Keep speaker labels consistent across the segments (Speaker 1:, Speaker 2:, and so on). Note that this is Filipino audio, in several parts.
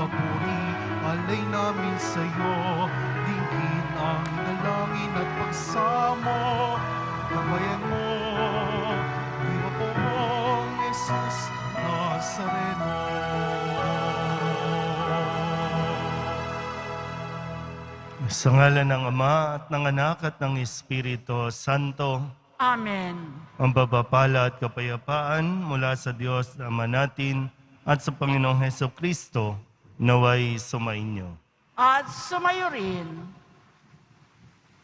Speaker 1: papuri, alay namin sa'yo. Dinggin ang dalangin at pagsamo ng bayan mo. Viva poong Jesus Nazareno. Sa ngalan ng Ama at ng Anak at ng Espiritu Santo.
Speaker 2: Amen.
Speaker 1: Ang pagpapala at kapayapaan mula sa Diyos na Ama natin at sa Panginoong Hesukristo naway sumainyo.
Speaker 2: At sumayo rin.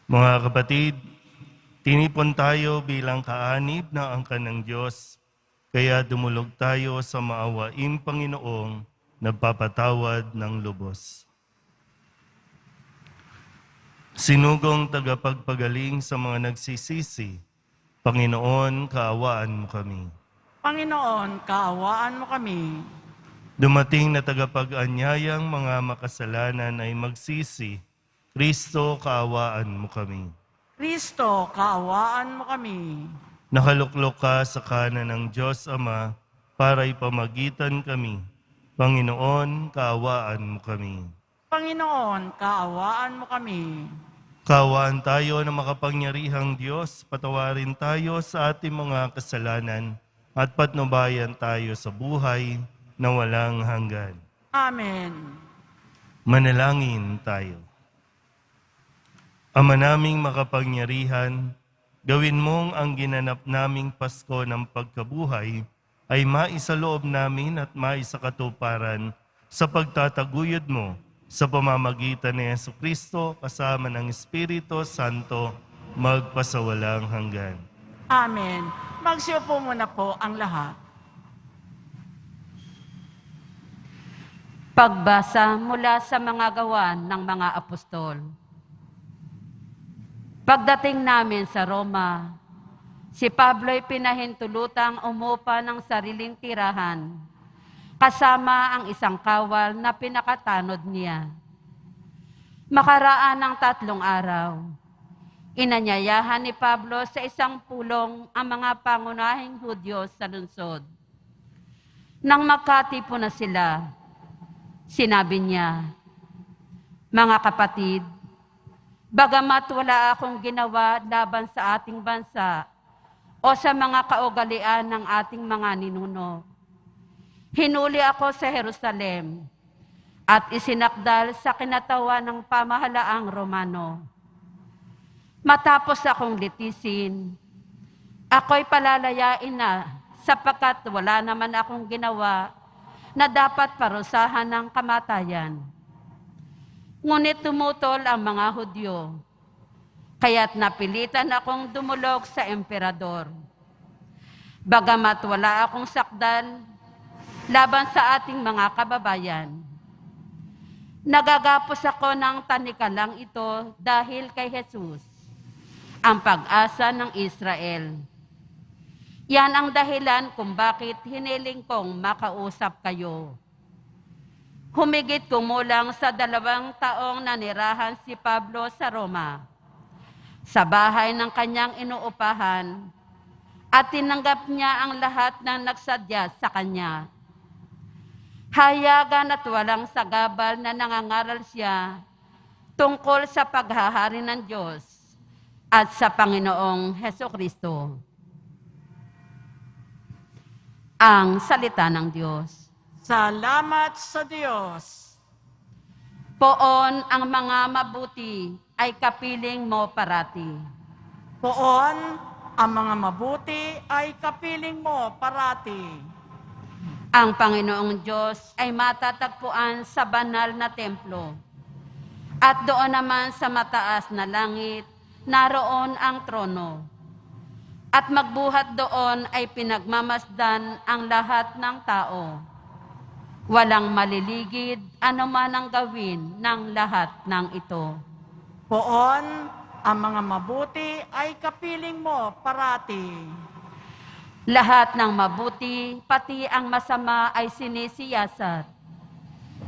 Speaker 1: Mga kapatid, tinipon tayo bilang kaanib na angkan ng Diyos, kaya dumulog tayo sa maawaing Panginoong nagpapatawad ng lubos. Sinugong tagapagpagaling sa mga nagsisisi, Panginoon, kaawaan mo kami.
Speaker 2: Panginoon, kaawaan mo kami.
Speaker 1: Dumating na tagapag-anyayang mga makasalanan ay magsisi, Kristo, kaawaan mo kami.
Speaker 2: Kristo, kaawaan mo kami.
Speaker 1: Nakaluklok ka sa kanan ng Diyos Ama para ipamagitan kami. Panginoon, kaawaan mo kami.
Speaker 2: Panginoon, kaawaan mo kami.
Speaker 1: Kaawaan tayo na makapangyarihang Diyos, patawarin tayo sa ating mga kasalanan at patnubayan tayo sa buhay na walang hanggan.
Speaker 2: Amen.
Speaker 1: Manalangin tayo. Ama naming makapangyarihan, gawin mong ang ginanap naming Pasko ng pagkabuhay ay maisaloob namin at maisakatuparan sa pagtataguyod mo sa pamamagitan ni Jesucristo kasama ng Espiritu Santo magpasawalang hanggan.
Speaker 2: Amen. Magsiupo muna po ang lahat.
Speaker 3: Pagbasa mula sa mga gawa ng mga apostol. Pagdating namin sa Roma, si Pablo'y pinahintulutang umupa ng sariling tirahan, kasama ang isang kawal na pinakatanod niya. Makaraan ng 3 araw, inanyayahan ni Pablo sa isang pulong ang mga pangunahing Hudyo sa lungsod. Nang magkatipon na sila, sinabi niya, "Mga kapatid, bagamat wala akong ginawa laban sa ating bansa o sa mga kaugalian ng ating mga ninuno, hinuli ako sa Jerusalem at isinakdal sa kinatawan ng pamahalaang Romano. Matapos akong litisin, ako'y palalayain na sapagkat wala naman akong ginawa na dapat parusahan ng kamatayan. Ngunit tumutol ang mga Hudyo, kaya't napilitan akong dumulog sa emperador. Bagamat wala akong sakdal laban sa ating mga kababayan, nagagapos ako ng tanikalang ito dahil kay Jesus, ang pag-asa ng Israel. Yan ang dahilan kung bakit hiniling kong makausap kayo. Humigit kumulang sa 2 taong nanirahan si Pablo sa Roma, sa bahay ng kanyang inuupahan, at tinanggap niya ang lahat ng nagsadya sa kanya. Hayagan at walang sagabal na nangangaral siya tungkol sa paghahari ng Diyos at sa Panginoong Hesukristo." Ang salita ng Diyos.
Speaker 2: Salamat sa Diyos.
Speaker 3: Poon ang mga mabuti ay kapiling mo parati.
Speaker 2: Poon, ang mga mabuti ay kapiling mo parati.
Speaker 3: Ang Panginoong Diyos ay matatagpuan sa banal na templo. At doon naman sa mataas na langit, naroon ang trono. At magbuhat doon ay pinagmamasdan ang lahat ng tao. Walang maliligid anuman ang gawin ng lahat ng ito.
Speaker 2: Poon, ang mga mabuti ay kapiling mo parati.
Speaker 3: Lahat ng mabuti, pati ang masama ay sinisiyasat.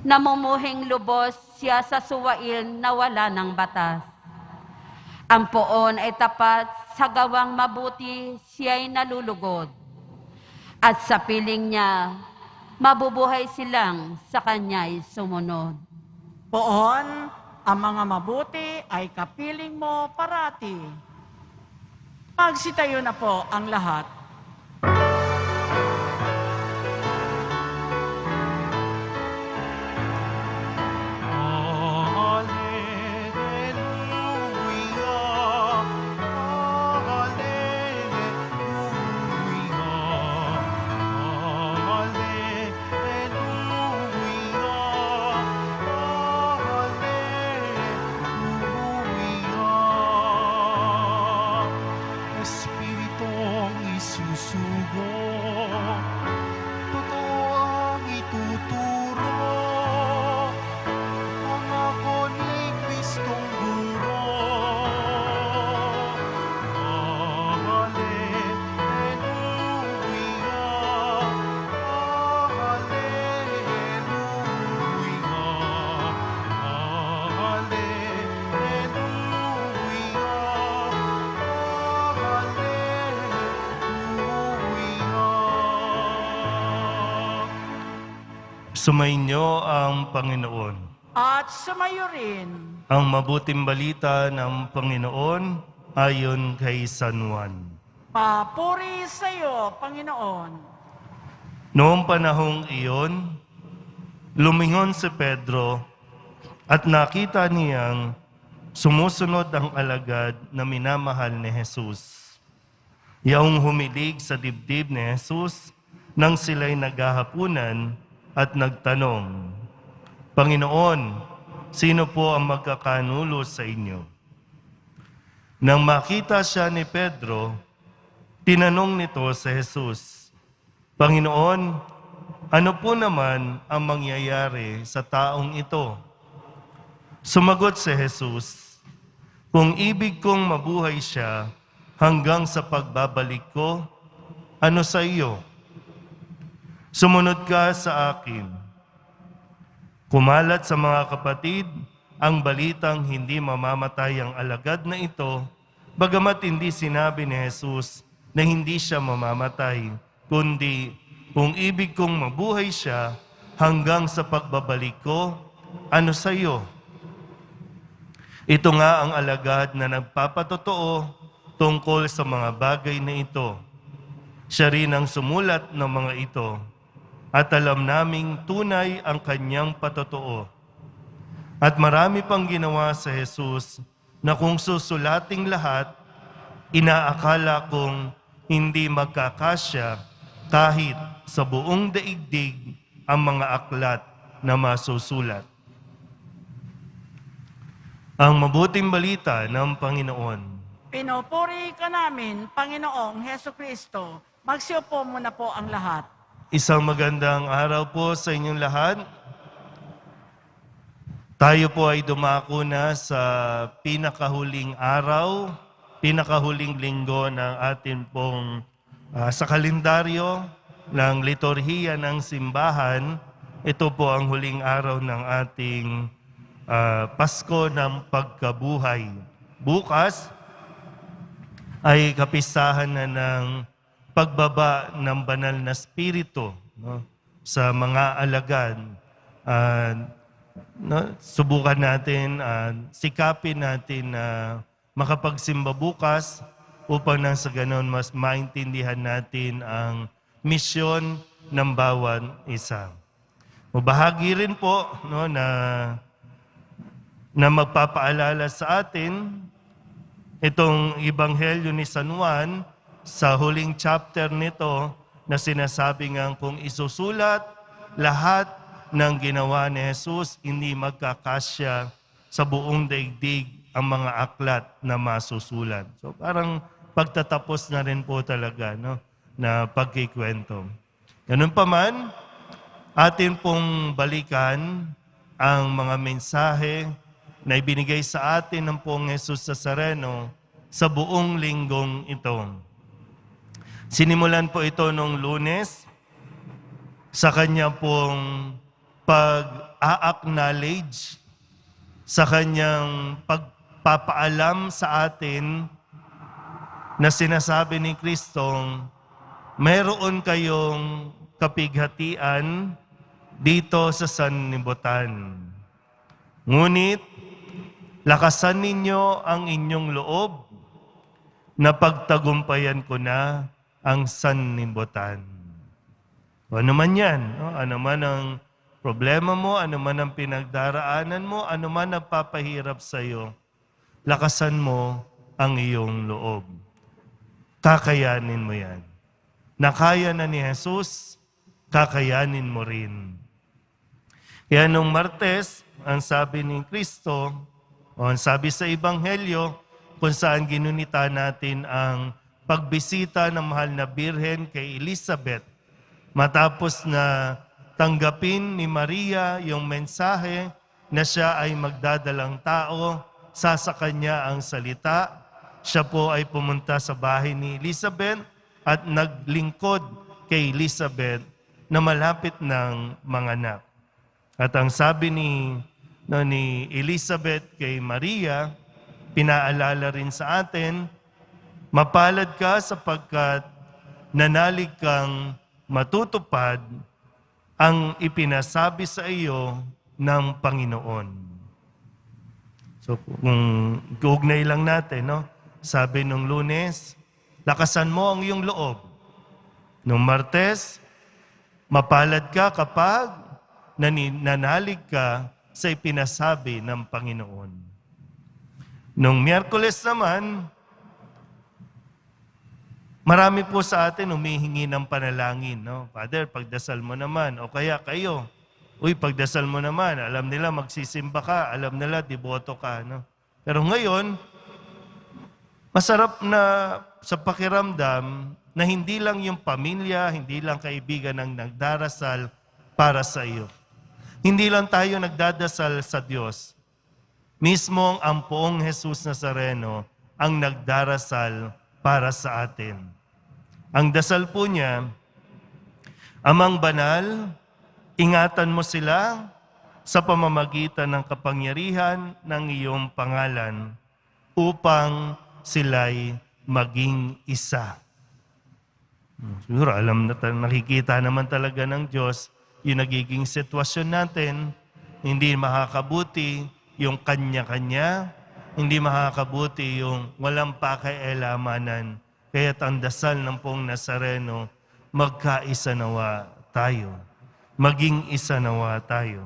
Speaker 3: Namumuhing lubos siya sa suwail na wala ng batas. Ang poon ay tapat, sa gawang mabuti siya'y nalulugod. At sa piling niya, mabubuhay silang sa Kanya'y sumunod.
Speaker 2: Poon, ang mga mabuti ay kapiling mo parati. Magsitayo na po ang lahat.
Speaker 4: Espiritong isusugo, totoo ang ituturo, pangako ni Kristong guro.
Speaker 1: Sumainyo ang Panginoon.
Speaker 2: At sumayo rin.
Speaker 1: Ang mabuting balita ng Panginoon ayon kay San Juan.
Speaker 2: Papuri sa iyo, Panginoon.
Speaker 1: Noong panahong iyon, lumingon si Pedro at nakita niyang sumusunod ang alagad na minamahal ni Jesus. Yaong humilig sa dibdib ni Jesus nang sila'y naghahapunan at nagtanong, Panginoon, sino po ang magkakanulo sa inyo? Nang makita siya ni Pedro, tinanong nito sa Jesus, Panginoon, ano po naman ang mangyayari sa taong ito? Sumagot si Jesus, kung ibig kong mabuhay siya hanggang sa pagbabalik ko, ano sa iyo? Sumunod ka sa akin. Kumalat sa mga kapatid ang balitang hindi mamamatay ang alagad na ito, bagamat hindi sinabi ni Jesus na hindi siya mamamatay, kundi kung ibig kong mabuhay siya hanggang sa pagbabalik ko, ano sa iyo? Ito nga ang alagad na nagpapatotoo tungkol sa mga bagay na ito. Siya rin ang sumulat ng mga ito. At alam naming tunay ang kanyang patotoo. At marami pang ginawa sa Jesus na kung susulating lahat, inaakala kong hindi magkakasya kahit sa buong daigdig ang mga aklat na masusulat. Ang mabuting balita ng Panginoon.
Speaker 2: Pinupuri ka namin, Panginoong Heso Kristo. Magsiupo muna po ang lahat.
Speaker 1: Isang magandang araw po sa inyong lahat. Tayo po ay dumako na sa pinakahuling araw, pinakahuling linggo ng atin pong sa kalendaryo ng liturhiya ng simbahan. Ito po ang huling araw ng ating Pasko ng Pagkabuhay. Bukas ay kapistahan na ng pagbaba ng banal na spirito, no, sa mga alagad. Subukan natin, sikapin natin na makapagsimba bukas upang nang sa ganon mas maintindihan natin ang misyon ng bawat isa. Bahagi rin po, no, na magpapaalala sa atin itong Ebanghelyo ni San Juan sa huling chapter nito na sinasabi nga kung isusulat lahat ng ginawa ni Jesus, hindi magkakasya sa buong daigdig ang mga aklat na masusulat. So parang pagtatapos na rin po talaga, no, na pagkikwento. Ganun pa man, atin pong balikan ang mga mensahe na ibinigay sa atin ng Poong Jesus Nazareno sa buong linggong ito. Sinimulan po ito nung Lunes sa kanya pong pag-a-acknowledge, sa kanyang pagpapaalam sa atin na sinasabi ni Kristong, mayroon kayong kapighatian dito sa sanlibutan. Ngunit, lakasan ninyo ang inyong loob na pagtagumpayan ko na ang sanlibutan. O ano man yan, no? Ano man ang problema mo, ano man ang pinagdaraanan mo, ano man nagpapahirap sa iyo, lakasan mo ang iyong loob. Kakayanin mo yan. Nakaya na ni Jesus, kakayanin mo rin. Kaya nung Martes, ang sabi ni Kristo, o ang sabi sa Ebanghelyo, kung saan ginunita natin ang pagbisita ng mahal na Birhen kay Elizabeth, matapos na tanggapin ni Maria yung mensahe na siya ay magdadalang tao, sasaka niya ang salita, siya po ay pumunta sa bahay ni Elizabeth at naglingkod kay Elizabeth na malapit ng manganak. At ang sabi ni Elizabeth kay Maria, pinaalala rin sa atin, mapalad ka sapagkat nanalig kang matutupad ang ipinasabi sa iyo ng Panginoon. So kung iugnay lang natin, no? Sabi nung Lunes, lakasan mo ang iyong loob. Nung Martes, mapalad ka kapag nanalig ka sa ipinasabi ng Panginoon. Nung Miyerkules naman, marami po sa atin humihingi ng panalangin. No? Father, pagdasal mo naman. O kaya kayo, pagdasal mo naman. Alam nila magsisimba ka. Alam nila deboto ka. No? Pero ngayon, masarap na sa pakiramdam na hindi lang yung pamilya, hindi lang kaibigan ang nagdarasal para sa iyo. Hindi lang tayo nagdadasal sa Diyos. Mismong ang poong Jesus Nazareno ang nagdarasal para sa atin. Ang dasal po niya, Amang Banal, ingatan mo sila sa pamamagitan ng kapangyarihan ng iyong pangalan upang sila'y maging isa. Siguro nakikita naman talaga ng Diyos yung nagiging sitwasyon natin, hindi makakabuti yung kanya-kanya, hindi makakabuti yung walang pakialamanan. Kaya't ang dasal ng Poong Nazareno, magkaisa nawa tayo. Maging isa nawa tayo.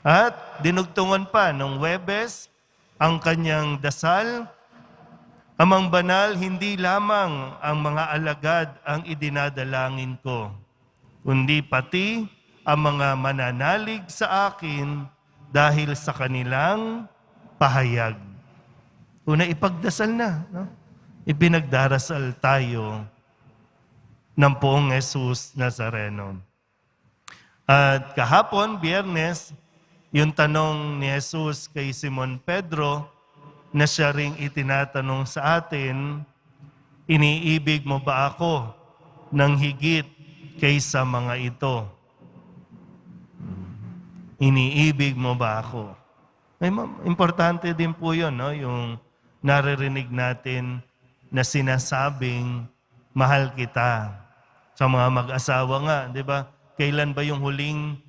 Speaker 1: At dinugtungan pa nung Huwebes, ang kanyang dasal, Amang Banal, hindi lamang ang mga alagad ang idinadalangin ko, kundi pati ang mga mananalig sa akin dahil sa kanilang pahayag. Una, ipagdasal na. No? Ipinagdarasal tayo ng Poong Jesus Nazareno. At kahapon, Biyernes, yung tanong ni Jesus kay Simon Pedro na siya ring itinatanong sa atin, iniibig mo ba ako ng higit kaysa mga ito? Iniibig mo ba ako? Importante din po yun, no? Yung naririnig natin na sinasabing, mahal kita. Sa mga mag-asawa nga, di ba? Kailan ba yung huling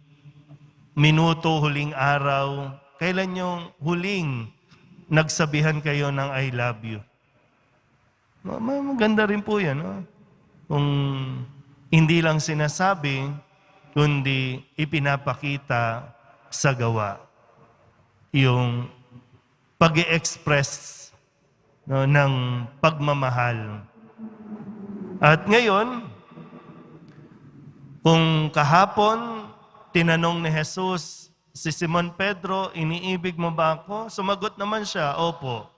Speaker 1: minuto, huling araw? Kailan yung huling nagsabihan kayo ng I love you? Maganda rin po yan, no? Kung hindi lang sinasabi, kundi ipinapakita sa gawa. Yung pag-i-express, no, ng pagmamahal. At ngayon, kung kahapon, tinanong ni Jesus si Simon Pedro, iniibig mo ba ako? Sumagot naman siya, opo.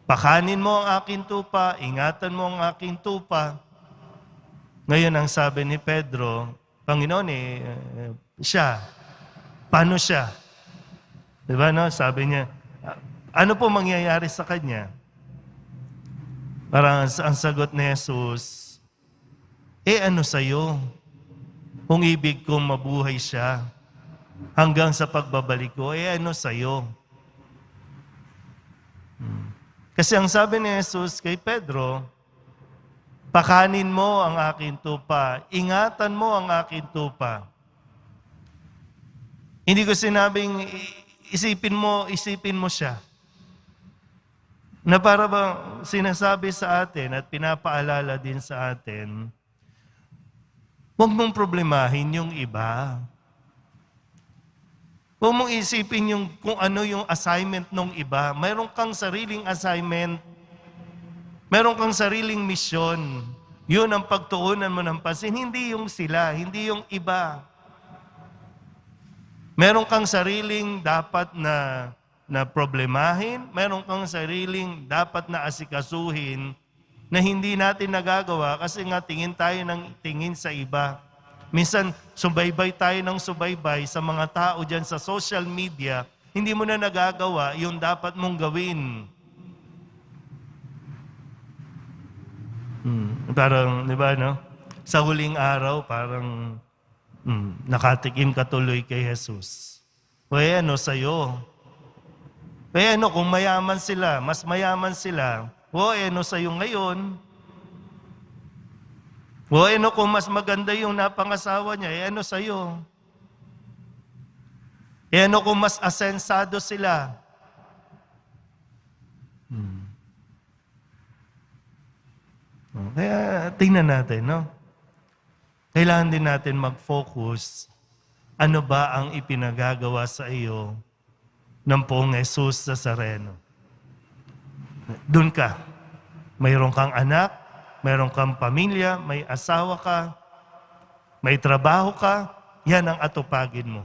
Speaker 1: Pakanin mo ang aking tupa, ingatan mo ang aking tupa. Ngayon ang sabi ni Pedro, Panginoon, siya. Paano siya? Diba, no? Sabi niya, ano po mangyayari sa kanya? Parang ang sagot ni Jesus, ano sa'yo? Kung ibig kong mabuhay siya hanggang sa pagbabalik ko, ano sa'yo? Kasi ang sabi ni Jesus kay Pedro, Pakanin mo ang aking tupa. Ingatan mo ang aking tupa. Hindi ko sinabing isipin mo siya. Na para bang sinasabi sa atin at pinapaalala din sa atin, huwag mong problemahin yung iba. Huwag mong isipin kung ano yung assignment ng iba. Mayroon kang sariling assignment. Mayroon kang sariling misyon. Yun ang pagtuunan mo ng pansin. Hindi yung sila, hindi yung iba. Meron kang sariling dapat na problemahin, meron kang sariling dapat na asikasuhin na hindi natin nagagawa kasi nga tingin tayo ng tingin sa iba. Minsan, subaybay tayo ng subaybay sa mga tao dyan sa social media, hindi mo na nagagawa yung dapat mong gawin. Parang, di ba, no? Sa huling araw, parang nakatikim ka tuloy kay Jesus. O ano sa'yo? Ano kung mayaman sila, mas mayaman sila, o ano sa'yo ngayon? O ano kung mas maganda yung napangasawa niya, ano sa'yo? Ano kung mas asensado sila? Kaya tingnan natin, no? Kailangan din natin mag-focus. Ano ba ang ipinagagawa sa iyo ng Poong Jesus Nazareno? Doon ka. Mayroon kang anak, mayroon kang pamilya, may asawa ka, may trabaho ka, yan ang atupagin mo.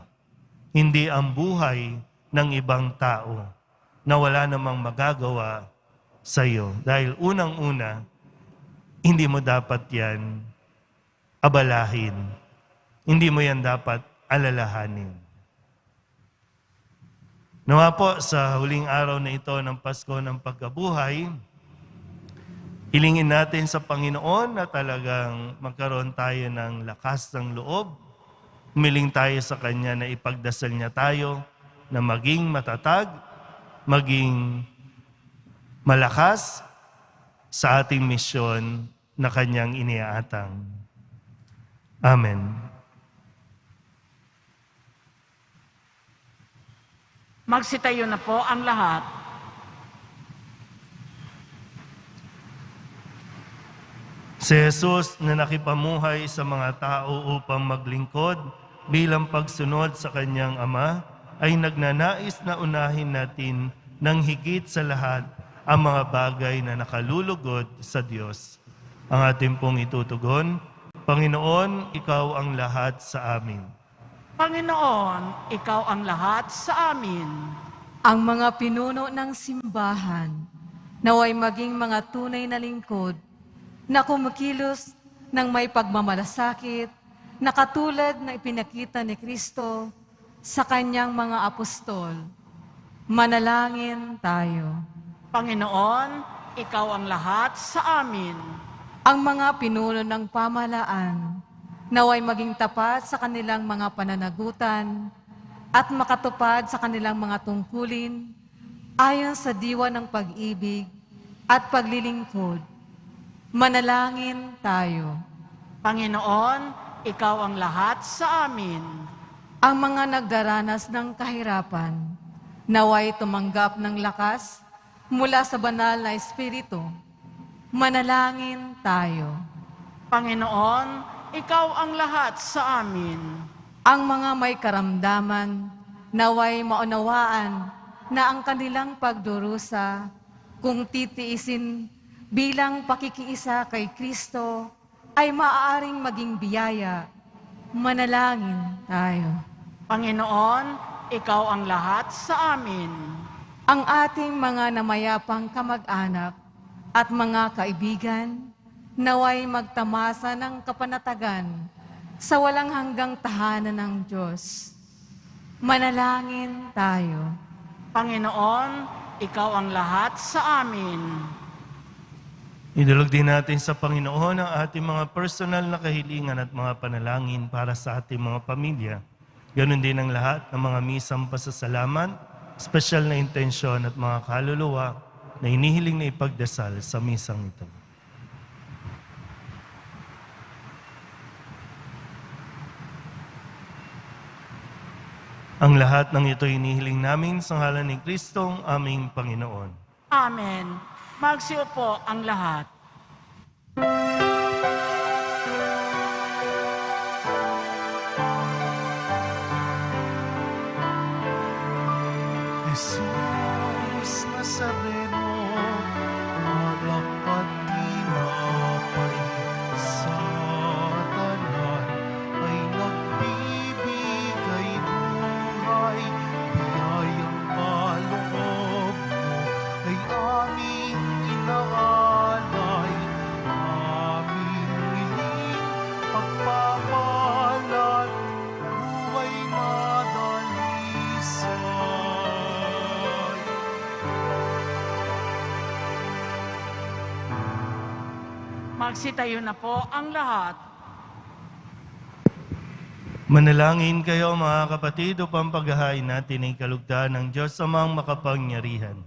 Speaker 1: Hindi ang buhay ng ibang tao na wala namang magagawa sa iyo. Dahil unang-una, hindi mo dapat yan abalahin. Hindi mo yan dapat alalahanin. Nawa po sa huling araw na ito ng Pasko ng Pagkabuhay, hilingin natin sa Panginoon na talagang magkaroon tayo ng lakas ng loob. Humiling tayo sa Kanya na ipagdasal niya tayo na maging matatag, maging malakas sa ating misyon na Kanyang iniaatang. Amen.
Speaker 2: Magsitayo na po ang lahat.
Speaker 1: Si Jesus na nakipamuhay sa mga tao upang maglingkod bilang pagsunod sa Kanyang Ama, ay nagnanais na unahin natin ng higit sa lahat ang mga bagay na nakalulugod sa Diyos. Ang ating pong itutugon, Panginoon, Ikaw ang lahat sa amin.
Speaker 2: Panginoon, Ikaw ang lahat sa amin.
Speaker 5: Ang mga pinuno ng simbahan, naway maging mga tunay na lingkod, na kumikilos ng may pagmamalasakit, na katulad na ipinakita ni Kristo sa Kanyang mga apostol. Manalangin tayo.
Speaker 2: Panginoon, Ikaw ang lahat sa amin.
Speaker 5: Ang mga pinuno ng pamahalaan, naway maging tapat sa kanilang mga pananagutan at makatupad sa kanilang mga tungkulin ayon sa diwa ng pag-ibig at paglilingkod. Manalangin tayo.
Speaker 2: Panginoon, Ikaw ang lahat sa amin.
Speaker 5: Ang mga nagdaranas ng kahirapan, naway tumanggap ng lakas mula sa banal na Espiritu. Manalangin tayo.
Speaker 2: Panginoon, Ikaw ang lahat sa amin.
Speaker 5: Ang mga may karamdaman, naway maunawaan na ang kanilang pagdurusa kung titiisin bilang pakikiisa kay Kristo ay maaaring maging biyaya. Manalangin tayo.
Speaker 2: Panginoon, Ikaw ang lahat sa amin.
Speaker 5: Ang ating mga namayapang kamag-anak at mga kaibigan, naway magtamasa ng kapanatagan sa walang hanggang tahanan ng Diyos. Manalangin tayo.
Speaker 2: Panginoon, Ikaw ang lahat sa amin.
Speaker 1: Idulog din natin sa Panginoon ang ating mga personal na kahilingan at mga panalangin para sa ating mga pamilya. Ganon din ang lahat ng mga misang pasasalamat, special na intensyon at mga kaluluwa na hinihiling na ipagdasal sa misang ito. Ang lahat ng ito inihiling namin sa ngalan ni Kristong aming Panginoon.
Speaker 2: Amen. Magsiupo ang lahat.
Speaker 4: Jesus Nazareno, alak at tinapay sa tanan ay nagbibigay buhay. Biyayang kaloob mo ay aming inaalay, aming hiling pagpapalat, buhay madalisay.
Speaker 2: Magsitayo na po ang lahat.
Speaker 1: Manalangin kayo mga kapatid upang paghahain natin ay kalugdan ng Diyos amang makapangyarihan.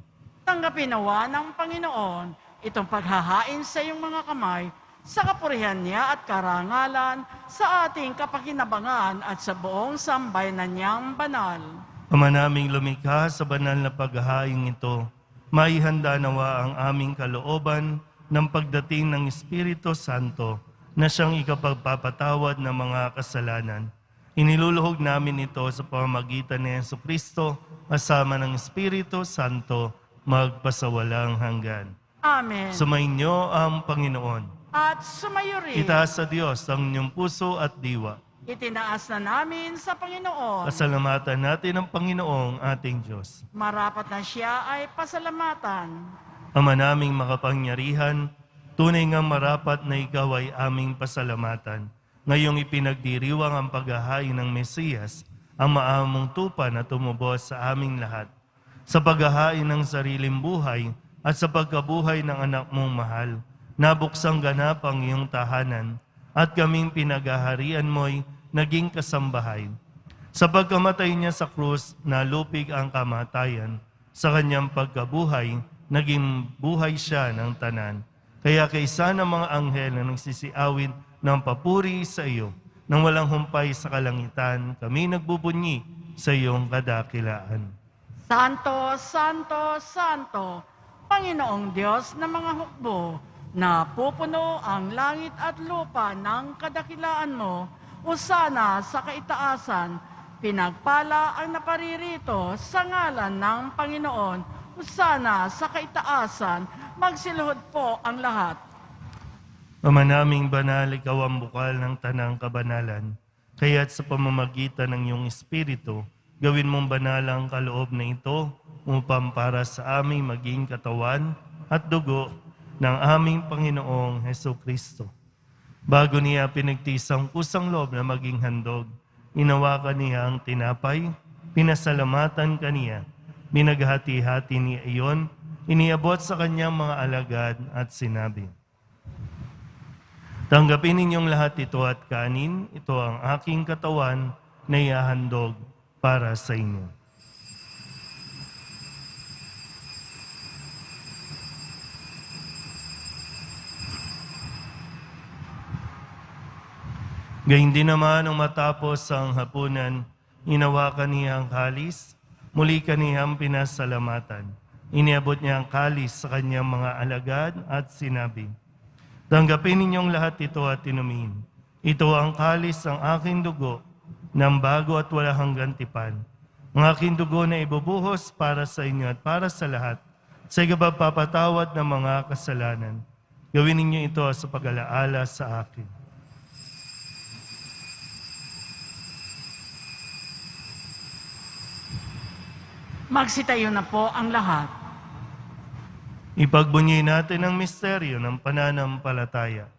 Speaker 2: Tanggapin nawa ng Panginoon itong paghahain sa iyong mga kamay sa kapurihan niya at karangalan sa ating kapakinabangan at sa buong sambayanan niyang banal.
Speaker 1: Ama naming lumikha sa banal na paghahain ito, maihanda nawa ang aming kalooban ng pagdating ng Espiritu Santo na siyang ikapagpapatawad ng mga kasalanan. Iniluluhog namin ito sa pamamagitan ni Jesucristo kasama ng Espiritu Santo magpasawalang hanggan.
Speaker 2: Amen.
Speaker 1: Sumainyo ang Panginoon.
Speaker 2: At sumayo rin.
Speaker 1: Itaas sa Diyos ang inyong puso at diwa.
Speaker 2: Itinaas na namin sa Panginoon.
Speaker 1: Pasalamatan natin ang Panginoong ating Diyos.
Speaker 2: Marapat na siya ay pasalamatan.
Speaker 1: Ama naming makapangyarihan, tunay ngang marapat na ikaw ay aming pasalamatan. Ngayong ipinagdiriwang ang paghahain ng Mesiyas, ang maamong tupa na tumubos sa aming lahat. Sa paghahain ng sariling buhay at sa pagkabuhay ng anak mong mahal, nabuksang ganap ang iyong tahanan at kaming pinaghaharian mo'y naging kasambahay. Sa pagkamatay niya sa krus, nalupig ang kamatayan. Sa kanyang pagkabuhay, naging buhay siya ng tanan. Kaya kaysa ng mga anghel na nagsisiawit ng papuri sa iyo, nang walang humpay sa kalangitan, kami nagbubunyi sa iyong kadakilaan.
Speaker 2: Santo, Santo, Santo, Panginoong Diyos ng mga hukbo, na pupuno ang langit at lupa ng kadakilaan mo, usana sa kaitaasan, pinagpala ang naparirito sa ngalan ng Panginoon, usana sa kaitaasan, magsiluhod po ang lahat.
Speaker 1: Ama naming banal, ikaw ang bukal ng tanang kabanalan, kaya't sa pamamagitan ng iyong Espiritu, gawin mong banal ang kaloob na ito upang para sa aming maging katawan at dugo ng aming Panginoong Hesukristo. Bago niya pinagtisang kusang loob na maging handog, inawakan niya ang tinapay, pinasalamatan kaniya, minaghati-hati niya iyon, iniabot sa kanyang mga alagad at sinabi, "Tanggapin ninyong lahat ito at kanin, ito ang aking katawan na ihahandog para sa inyo." Gayun din naman nung matapos ang hapunan, inawakan niya ang kalis, muli kaniyang pinasalamatan. Iniabot niya ang kalis sa kanyang mga alagad at sinabi, "Tanggapin ninyong lahat ito at inumin. Ito ang kalis ng aking dugo, ng bago at wala hanggang tipan. Ang aking dugo na ibubuhos para sa inyo at para sa lahat, sa ikapagpapatawad ng mga kasalanan. Gawin ninyo ito sa pag-alaala sa akin."
Speaker 2: Magsitayo na po ang lahat.
Speaker 1: Ipagbunyi natin ang misteryo ng pananampalataya.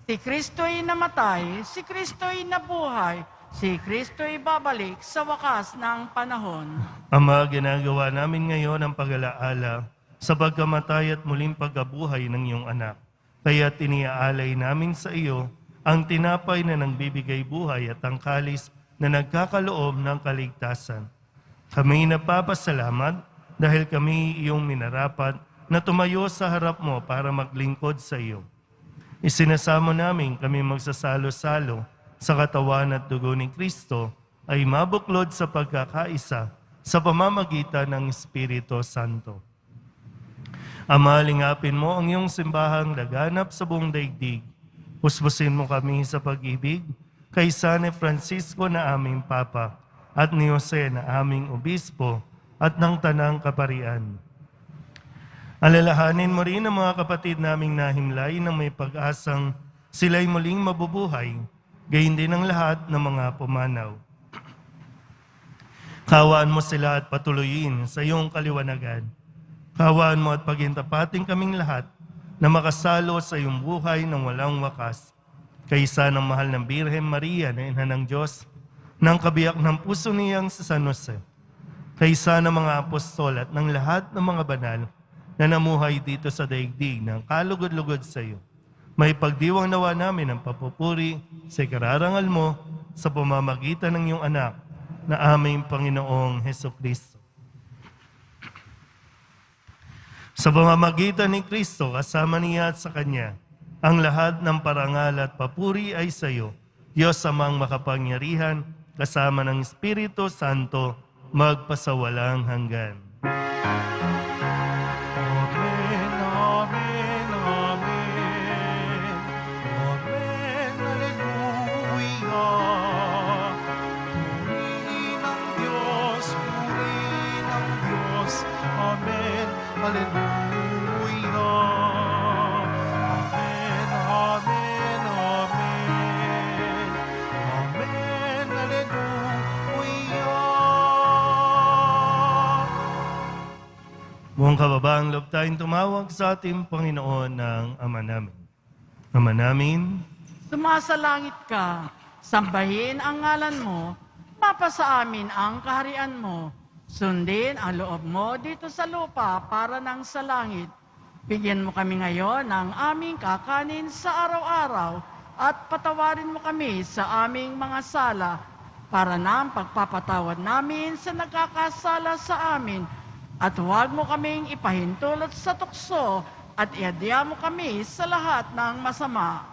Speaker 2: Si Kristo'y namatay, si Kristo'y nabuhay, si Kristo'y babalik sa wakas ng panahon.
Speaker 1: Ama, ginagawa namin ngayon ang pag-alaala sa pagkamatay at muling pagkabuhay ng iyong anak. Kaya tiniaalay namin sa iyo ang tinapay na nagbibigay buhay at ang kalis na nagkakaloob ng kaligtasan. Kami napapasalamat dahil kami iyong minarapat na tumayo sa harap mo para maglingkod sa iyo. Isinasamo namin kami magsasalo-salo sa katawan at dugo ni Kristo ay mabuklod sa pagkakaisa sa pamamagitan ng Espiritu Santo. Ama, lingapin mo ang iyong simbahang laganap sa buong daigdig. Puspusin mo kami sa pag-ibig kay San Francisco na aming Papa at ni Jose na aming Obispo at ng Tanang Kaparian. Alalahanin mo rin ang mga kapatid naming nahimlay na may pag-asang sila'y muling mabubuhay, gayon din ang lahat ng mga pumanaw. Kawaan mo sila at patuloyin sa iyong kaliwanagan. Kawaan mo at pagintapating kaming lahat na makasalo sa iyong buhay ng walang wakas. Kaysa ng mahal ng Birhen Maria na Ina ng Diyos, ng kabiyak ng puso niyang sa San Jose. Kaysa ng mga apostol at ng lahat ng mga banal na namuhay dito sa daigdig ng kalugod-lugod sa iyo. May pagdiwang nawa namin ang papupuri sa ikararangal mo sa pamamagitan ng iyong anak na aming Panginoong Hesukristo. Sa pamamagitan ni Kristo, kasama niya at sa Kanya, ang lahat ng parangal at papuri ay sa iyo, Diyos amang makapangyarihan, kasama ng Espiritu Santo, magpasawalang hanggan.
Speaker 4: Amen, amen, amen. Amen, hallelujah. Purihin ang Diyos, purihin ang Diyos. Amen, hallelujah. Amen, amen, amen. Amen, hallelujah.
Speaker 1: Buong kababaang loob tayong tumawag sa ating Panginoon ng Ama namin. Ama namin,
Speaker 2: Sumasalangit ka, sambahin ang ngalan mo, mapasa amin ang kaharian mo, sundin ang loob mo dito sa lupa para nang sa langit. Bigyan mo kami ngayon ng aming kakanin sa araw-araw at patawarin mo kami sa aming mga sala para nang pagpapatawad namin sa nagkakasala sa amin. At huwag mo kaming ipahintulot sa tukso at iadya mo kami sa lahat ng masama.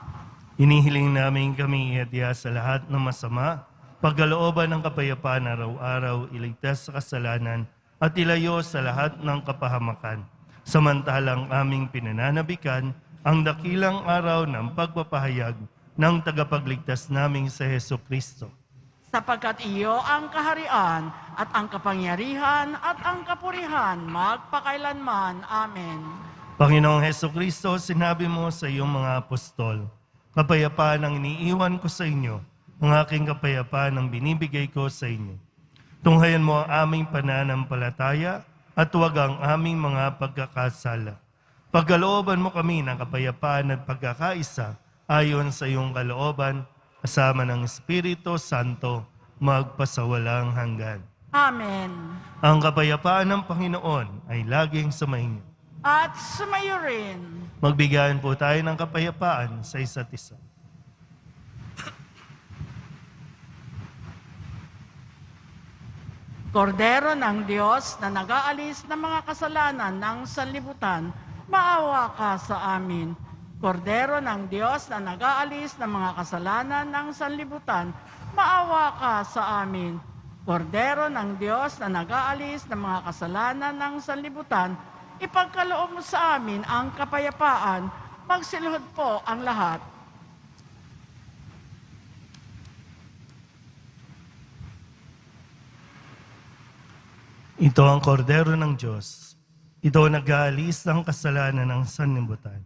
Speaker 1: hinihiling namin kami iadya sa lahat ng masama, pagkalooban ng kapayapaan araw-araw, iligtas sa kasalanan, at ilayo sa lahat ng kapahamakan. Samantalang aming pinananabikan ang dakilang araw ng pagpapahayag ng tagapagligtas naming sa Hesukristo.
Speaker 2: Sapagkat iyo ang kaharian at ang kapangyarihan at ang kapurihan magpakailanman. Amen.
Speaker 1: Panginoong Hesukristo, sinabi mo sa iyong mga apostol, kapayapaan ang iniiwan ko sa inyo, ang aking kapayapaan ang binibigay ko sa inyo. Tunghayan mo ang aming pananampalataya at huwag ang aming mga pagkakasala. Pagkalooban mo kami ng kapayapaan at pagkakaisa ayon sa iyong kalooban, kasama ng Espiritu Santo, magpasawalang hanggan.
Speaker 2: Amen.
Speaker 1: Ang kapayapaan ng Panginoon ay laging sumainyo.
Speaker 2: At sumayo rin.
Speaker 1: Magbigayan po tayo ng kapayapaan sa isa't isa.
Speaker 2: Kordero ng Diyos na nag-aalis ng mga kasalanan ng sanlibutan, maawa ka sa amin. Kordero ng Diyos na nag-aalis ng mga kasalanan ng sanlibutan, maawa ka sa amin. Kordero ng Diyos na nag-aalis ng mga kasalanan ng sanlibutan, ipagkaloob mo sa amin ang kapayapaan, magsilhod po ang lahat.
Speaker 1: Ito ang kordero ng Diyos. Ito ang nag-aalis ng kasalanan ng sanlibutan.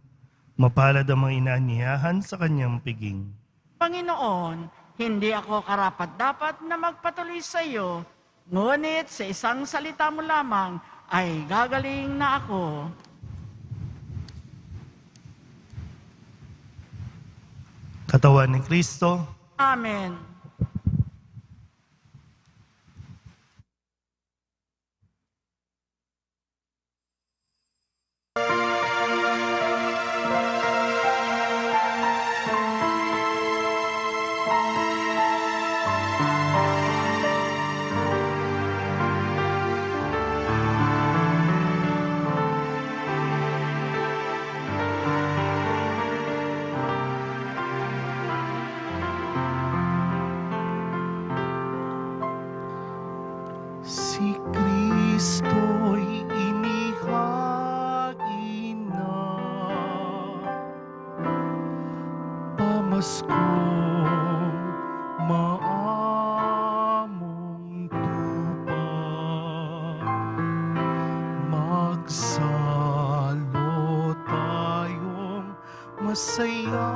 Speaker 1: Mapalad ang mga inaanyayahan sa kanyang piging.
Speaker 2: Panginoon, hindi ako karapat-dapat na magpatuloy sa iyo, ngunit sa isang salita mo lamang ay gagaling na ako.
Speaker 1: Katawan ni Kristo,
Speaker 2: Amen.
Speaker 4: Pamaskong maamong tupa, magsalo tayong masaya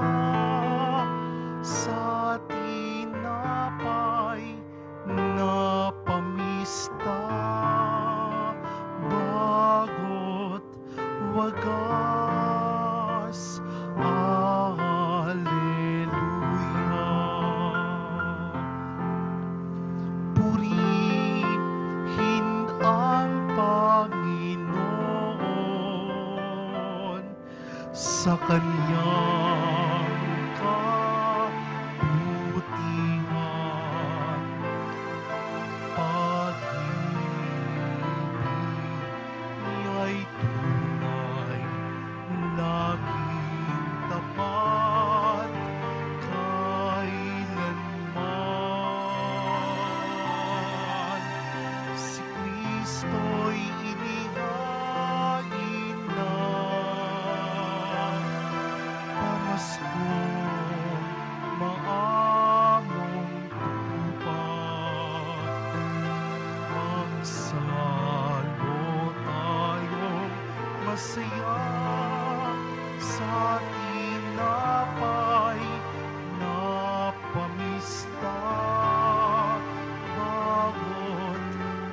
Speaker 4: sa tinapay na pamista, bagot wagas. Alleluia. Purihin ang Panginoon sa Kanyang kabutihan. Pag-ibig niya'y tunay, laging tapat kailanman. Si Kristo'y inihain na pamaskong maamong tupa. Magsalo tayong masaya sa tinapay na pamista, bagot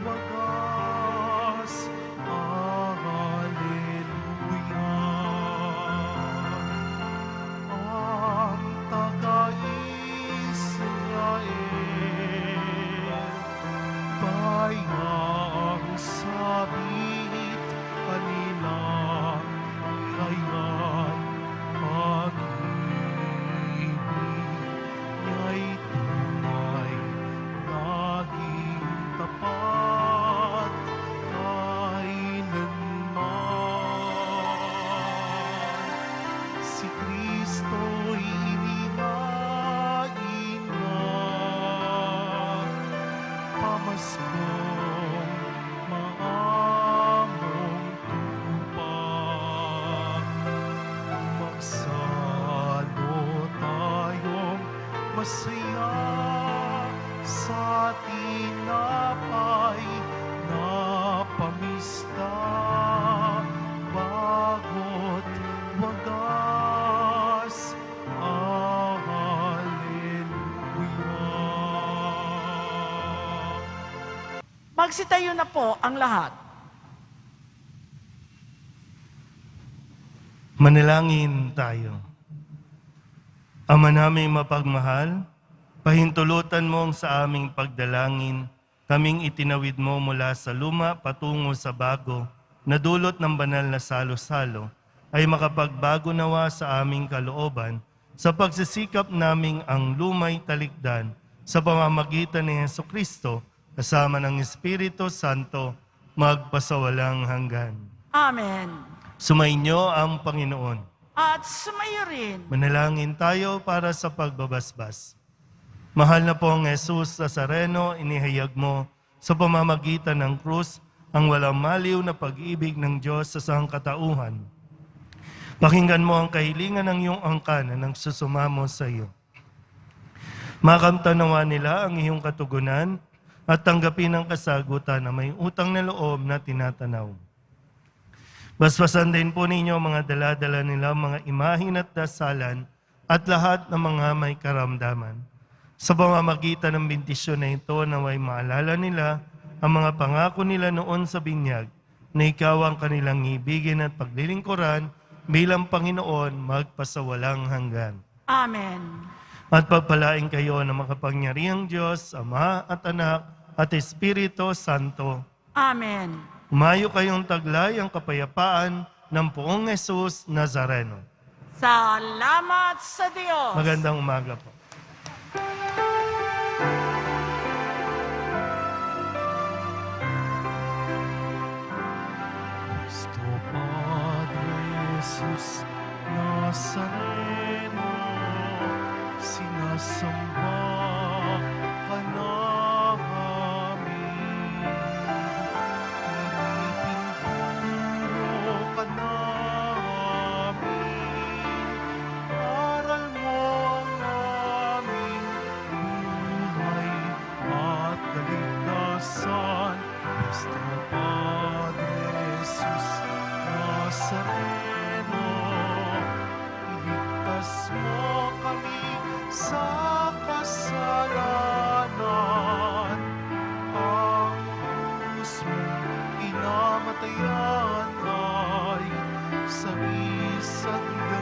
Speaker 4: wagas. Alleluia. Ang taga-Israel, bayang sabit kanila, ngayon pag-ibig niya'y tunay, laging tapat kailanman. Si Kristo'y inihain na pamaskong maamong tupa. Magsalo tayong masaya sa tinapay na pamista, bagot wagas. Alleluia.
Speaker 2: Magsitayo na po ang lahat.
Speaker 1: Manalangin tayo. Ama naming mapagmahal, pahintulutan mo sa aming pagdalangin, kaming itinawid mo mula sa luma patungo sa bago, na dulot ng banal na salo-salo, ay makapagbago nawa sa aming kalooban, sa pagsisikap naming ang lumay talikdan, sa pamamagitan ni Jesucristo, kasama ng Espiritu Santo, magpasawalang hanggan.
Speaker 2: Amen.
Speaker 1: Sumainyo ang Panginoon.
Speaker 2: At sumayo rin.
Speaker 1: Manalangin tayo para sa pagbabasbas. Mahal na pong Jesus Nazareno, inihayag mo sa pamamagitan ng krus ang walang maliw na pag-ibig ng Diyos sa sangkatauhan. Pakinggan mo ang kahilingan ng iyong angkan na nagsusumamo sa iyo. Makamtanawa nila ang iyong katugunan at tanggapin ang kasagutan na may utang na loob na tinatanaw. Basbasan din po ninyo mga dala-dala nila, mga imahin at dasalan at lahat ng mga may karamdaman. Sa pamamagitan ng bendisyon na ito, naway maalala nila ang mga pangako nila noon sa binyag na ikaw ang kanilang ibigin at paglilingkuran bilang Panginoon magpasawalang hanggan.
Speaker 2: Amen.
Speaker 1: At pagpalain kayo ng makapangyarihang Diyos, Ama at Anak at Espiritu Santo.
Speaker 2: Amen.
Speaker 1: Umayo kayong taglay ang kapayapaan ng Poong Jesus Nazareno.
Speaker 2: Salamat sa Diyos.
Speaker 1: Magandang umaga po.
Speaker 4: Cristo Padre Jesus Nazareno, sinasamba ka namin. Pinipinturo ka namin. Aral mo ang mo kami sa kasalanan. Ang krus mo kinamatayan ay sa isa't